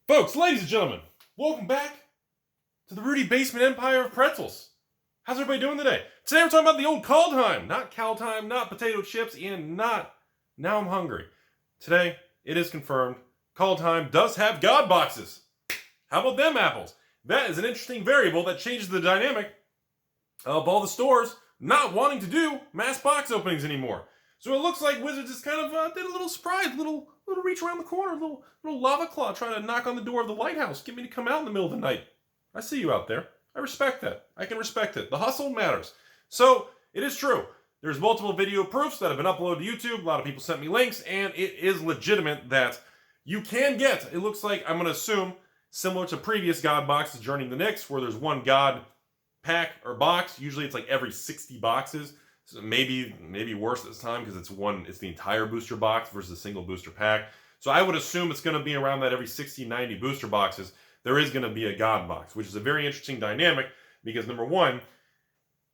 Folks, ladies and gentlemen, welcome back to the Rudy Basement Empire of Pretzels. How's everybody doing today? Today we're talking about the old Kaldheim. Not Kaldheim, not potato chips, and not now I'm hungry. Today, it is confirmed, Kaldheim does have God boxes. How about them apples? That is an interesting variable that changes the dynamic of all the stores not wanting to do mass box openings anymore. So it looks like Wizards just kind of did a little surprise, little reach around the corner, little lava claw trying to knock on the door of the lighthouse, get me to come out in the middle of the night. I see you out there. I respect that. I can respect it. The hustle matters. So it is true. There's multiple video proofs that have been uploaded to YouTube. A lot of people sent me links, and it is legitimate that you can get, it looks like, I'm going to assume, similar to previous God boxes, Journey to the Nyx, where there's one God pack or box. Usually it's like every 60 boxes. So maybe worse this time because it's the entire booster box versus a single booster pack. So I would assume it's going to be around that every 60, 90 booster boxes, there is going to be a God box, which is a very interesting dynamic because number one,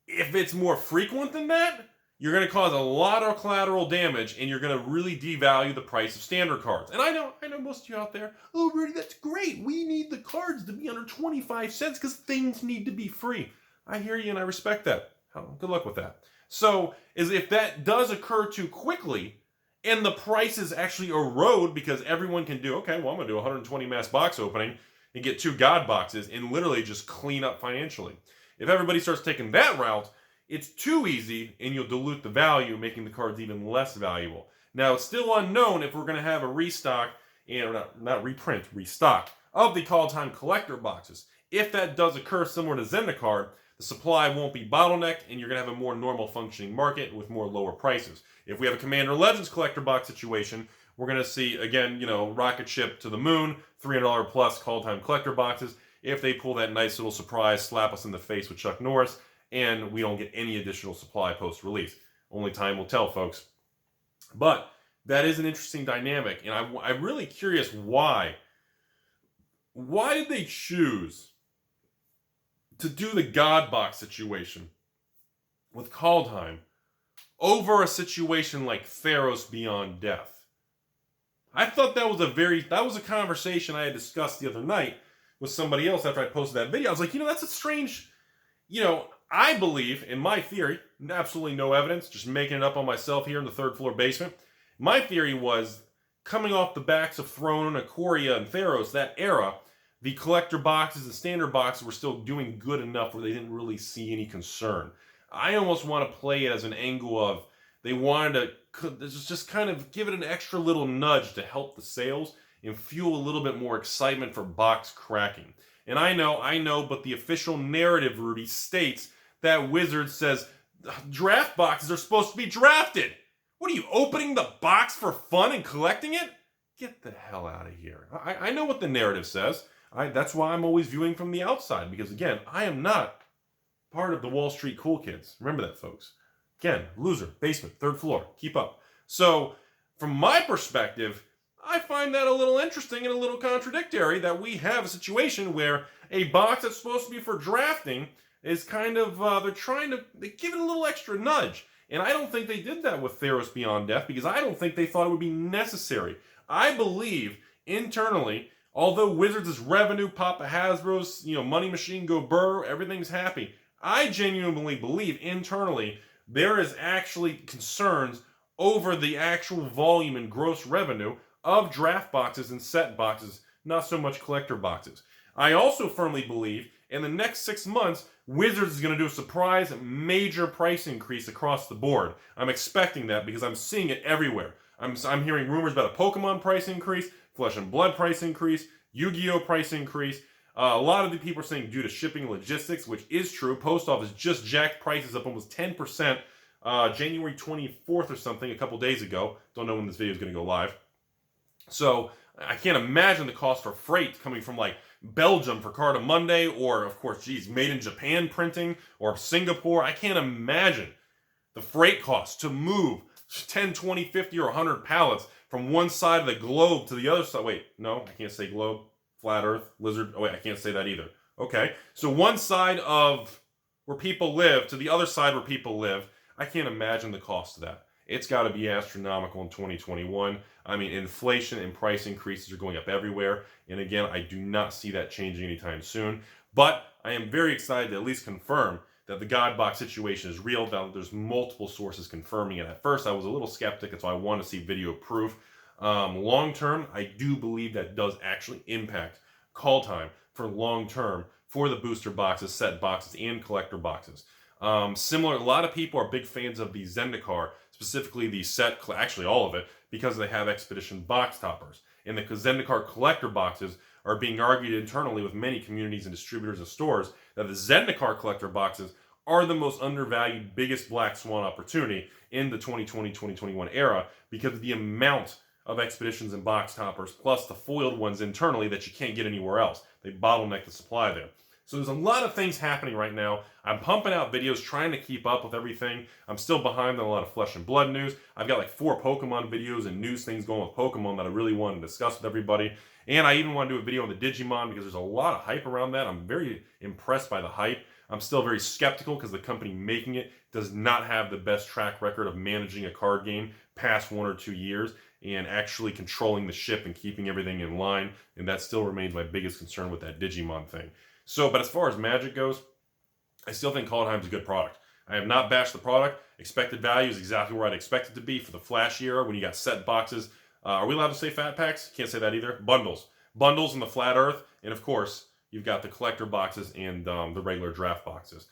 if it's more frequent than that, you're going to cause a lot of collateral damage and you're going to really devalue the price of standard cards. And I know most of you out there, oh, Rudy, that's great. We need the cards to be under 25 cents because things need to be free. I hear you and I respect that. Good luck with that. So, if that does occur too quickly, and the prices actually erode because everyone can do, okay, well, I'm going to do 120 mass box opening and get 2 God boxes and literally just clean up financially. If everybody starts taking that route, it's too easy and you'll dilute the value, making the cards even less valuable. Now, it's still unknown if we're going to have a restock, and not reprint, restock, of the Kaldheim collector boxes. If that does occur similar to Zendikar, the supply won't be bottlenecked, and you're going to have a more normal functioning market with more lower prices. If we have a Commander Legends collector box situation, we're going to see, again, rocket ship to the moon, $300 plus Kaldheim collector boxes. If they pull that nice little surprise, slap us in the face with Chuck Norris, and we don't get any additional supply post-release. Only time will tell, folks. But that is an interesting dynamic, and I'm really curious why. Why did they choose to do the God box situation with Kaldheim over a situation like Theros Beyond Death? I thought that was a conversation I had discussed the other night with somebody else after I posted that video. I was like, that's a strange, I believe, in my theory, absolutely no evidence, just making it up on myself here in the third floor basement. My theory was, coming off the backs of Throne, Ikoria, and Theros, that era, the collector boxes and standard boxes were still doing good enough where they didn't really see any concern. I almost want to play it as an angle of they wanted to just kind of give it an extra little nudge to help the sales and fuel a little bit more excitement for box cracking. And I know, but the official narrative, Rudy, states that Wizards says draft boxes are supposed to be drafted. What are you, opening the box for fun and collecting it? Get the hell out of here. I know what the narrative says. That's why I'm always viewing from the outside, because again, I am not part of the Wall Street cool kids. Remember that, folks. Again, loser, basement, third floor, keep up. So, from my perspective, I find that a little interesting and a little contradictory that we have a situation where a box that's supposed to be for drafting is kind of, they give it a little extra nudge. And I don't think they did that with Theros Beyond Death because I don't think they thought it would be necessary. I believe, internally, although Wizards' revenue, Papa Hasbro's, money machine go burr, everything's happy. I genuinely believe internally there is actually concerns over the actual volume and gross revenue of draft boxes and set boxes, not so much collector boxes. I also firmly believe in the next 6 months, Wizards is going to do a surprise major price increase across the board. I'm expecting that because I'm seeing it everywhere. I'm hearing rumors about a Pokemon price increase, Flesh and Blood price increase, Yu-Gi-Oh! Price increase. A lot of the people are saying due to shipping and logistics, which is true. Post Office just jacked prices up almost 10% January 24th or something, a couple days ago. Don't know when this video is going to go live. So I can't imagine the cost for freight coming from like Belgium for Carta Monday, or of course, made in Japan printing, or Singapore. I can't imagine the freight costs to move 10, 20, 50, or 100 pallets from one side of the globe to the other side. Wait, no, I can't say globe. Flat Earth, lizard. Oh wait, I can't say that either. Okay, so one side of where people live to the other side where people live. I can't imagine the cost of that. it's got to be astronomical in 2021. I mean, inflation and price increases are going up everywhere. And again, I do not see that changing anytime soon. But I am very excited to at least confirm that the God box situation is real. Now, there's multiple sources confirming it. At first, I was a little skeptic, and so I want to see video proof. Long term, I do believe that does actually impact call time for long term for the booster boxes, set boxes, and collector boxes. Similar, a lot of people are big fans of the Zendikar, specifically the set, actually all of it, because they have Expedition box toppers. And the Zendikar collector boxes are being argued internally with many communities and distributors and stores that the Zendikar collector boxes are the most undervalued, biggest black swan opportunity in the 2020-2021 era because of the amount of expeditions and box toppers, plus the foiled ones internally that you can't get anywhere else. They bottleneck the supply there. So there's a lot of things happening right now. I'm pumping out videos, trying to keep up with everything. I'm still behind on a lot of Flesh and Blood news. I've got like 4 Pokemon videos and news things going with Pokemon that I really want to discuss with everybody. And I even want to do a video on the Digimon because there's a lot of hype around that. I'm very impressed by the hype. I'm still very skeptical because the company making it does not have the best track record of managing a card game past 1 or 2 years and actually controlling the ship and keeping everything in line. And that still remains my biggest concern with that Digimon thing. So, but as far as Magic goes, I still think Kaldheim's a good product. I have not bashed the product. Expected value is exactly where I'd expect it to be for the Flash era when you got set boxes. Are we allowed to say fat packs? Can't say that either. Bundles. Bundles in the flat earth. And of course, you've got the collector boxes and the regular draft boxes.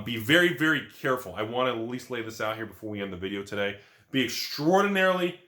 Be very, very careful. I want to at least lay this out here before we end the video today. Be extraordinarily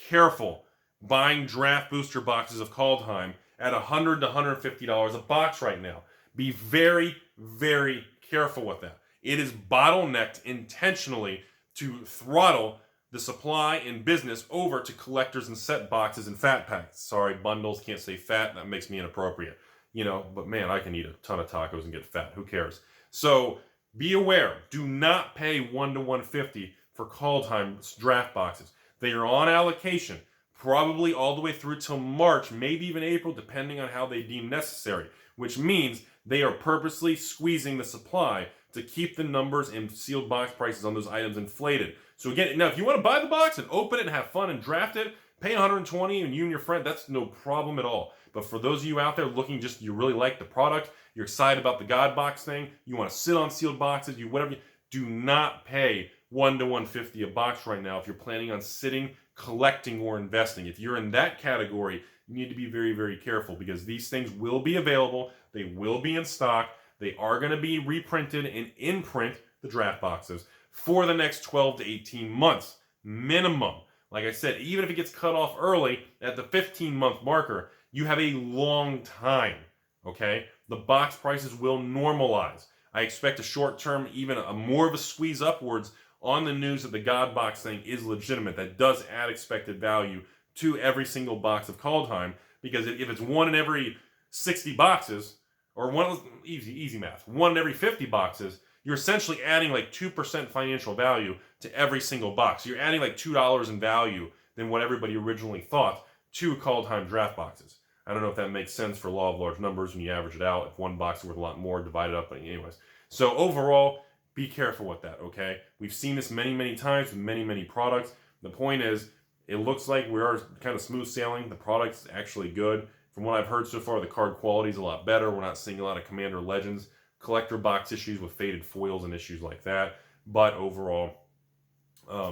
careful buying draft booster boxes of Kaldheim at $100 to $150 a box right now. Be very, very careful with that. It is bottlenecked intentionally to throttle the supply and business over to collectors and set boxes and fat packs. Sorry, bundles, can't say fat. That makes me inappropriate. You know, but man, I can eat a ton of tacos and get fat. Who cares? So be aware. Do not pay $1 to $150 for Kaldheim draft boxes. They are on allocation, probably all the way through till March, maybe even April, depending on how they deem necessary, which means they are purposely squeezing the supply to keep the numbers and sealed box prices on those items inflated. So again, now if you want to buy the box and open it and have fun and draft it, pay $120 and you and your friend, that's no problem at all. But for those of you out there looking, just you really like the product, you're excited about the God box thing, you want to sit on sealed boxes, do not pay $1 to $150 a box right now if you're planning on sitting, collecting, or investing. If you're in that category, you need to be very, very careful because these things will be available. They will be in stock. They are going to be reprinted and imprint the draft boxes for the next 12 to 18 months minimum. Like I said, even if it gets cut off early at the 15-month marker, you have a long time, okay? The box prices will normalize. I expect a short-term, even a more of a squeeze upwards on the news that the God box thing is legitimate. That does add expected value to every single box of Kaldheim, because if it's 1 in every 60 boxes, or easy math, 1 in every 50 boxes, you're essentially adding like 2% financial value to every single box. You're adding like $2 in value than what everybody originally thought to Kaldheim draft boxes. I don't know if that makes sense for law of large numbers when you average it out. If one box is worth a lot more, divide it up. But anyways, so overall, be careful with that, okay? We've seen this many, many times with many, many products. The point is, it looks like we are kind of smooth sailing. The product's actually good. From what I've heard so far, the card quality is a lot better. We're not seeing a lot of Commander Legends collector box issues with faded foils and issues like that. But overall,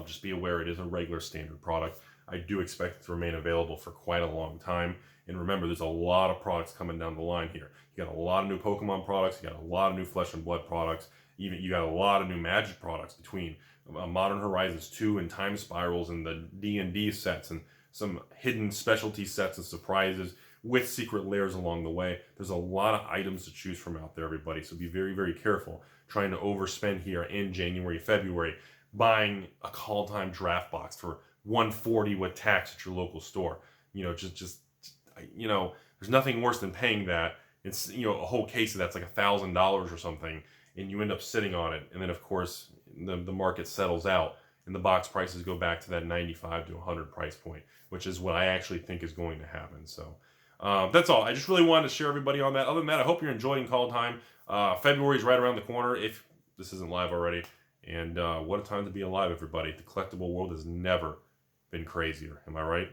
just be aware it is a regular standard product. I do expect it to remain available for quite a long time. And remember, there's a lot of products coming down the line here. You got a lot of new Pokemon products. You got a lot of new Flesh and Blood products. Even you got a lot of new Magic products between Modern Horizons 2 and Time Spirals and the D&D sets and some hidden specialty sets and surprises with secret layers along the way. There's a lot of items to choose from out there, everybody. So be very, very careful trying to overspend here in January, February, buying a Kaldheim draft box for $140 with tax at your local store. You know, there's nothing worse than paying that. It's, a whole case of that's like $1,000 or something, and you end up sitting on it. And then, of course, the market settles out and the box prices go back to that 95 to 100 price point, which is what I actually think is going to happen. So that's all. I just really wanted to share everybody on that. Other than that, I hope you're enjoying Kaldheim. February is right around the corner if this isn't live already. And what a time to be alive, everybody. The collectible world has never been crazier. Am I right?